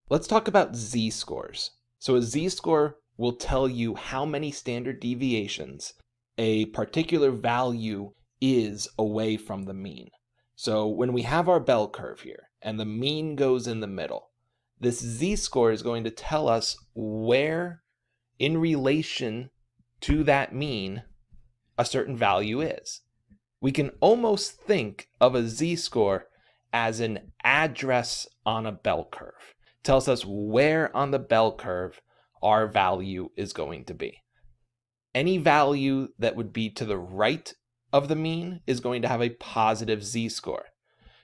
Let's talk about z-scores. So a z-score will tell you how many standard deviations a particular value is away from the mean. So when we have our bell curve here and the mean goes in the middle, this z-score is going to tell us where in relation to that mean a certain value is. We can almost think of a z-score as an address on a bell curve. It tells us where on the bell curve our value is going to be. Any value that would be to the right of the mean is going to have a positive z-score.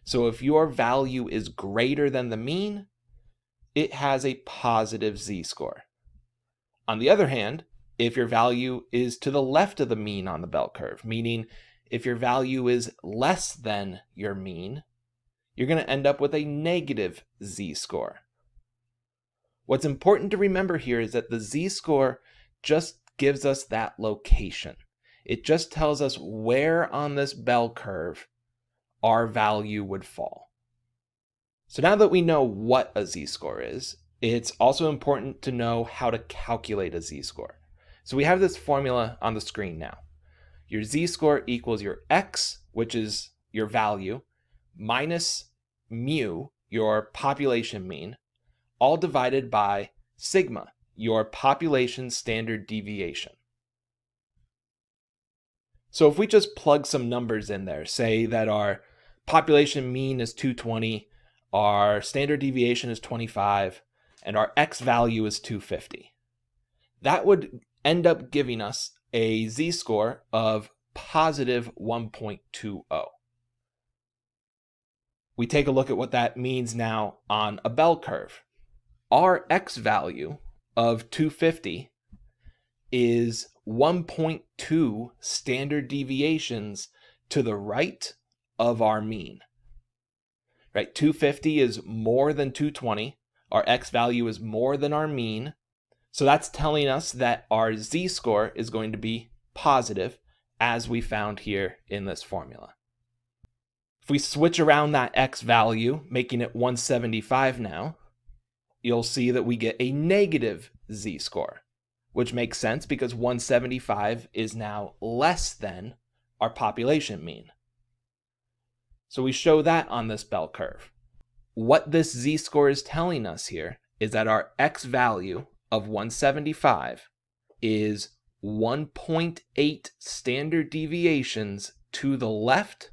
So if your value is greater than the mean, it has a positive z-score. On the other hand, if your value is to the left of the mean on the bell curve, meaning if your value is less than your mean, you're going to end up with a negative z-score. What's important to remember here is that the z-score just gives us that location. It just tells us where on this bell curve our value would fall. So now that we know what a z-score is, it's also important to know how to calculate a z-score. So we have this formula on the screen now. Your z-score equals your x, which is your value, minus mu, your population mean, all divided by sigma, your population standard deviation. So if we just plug some numbers in there, say that our population mean is 220, our standard deviation is 25, and our x value is 250, that would end up giving us a z-score of positive 1.20. We take a look at what that means now on a bell curve. Our x value of 250 is 1.2 standard deviations to the right of our mean. Right? 250 is more than 220. Our x value is more than our mean. So that's telling us that our z-score is going to be positive, as we found here in this formula. If we switch around that x value, making it 175 now, you'll see that we get a negative z-score, which makes sense because 175 is now less than our population mean. So we show that on this bell curve. What this z-score is telling us here is that our x value of 175 is 1.8 standard deviations to the left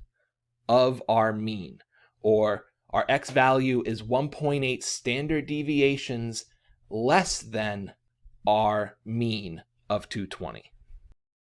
of our mean, or our x value is 1.8 standard deviations less than our mean of 220.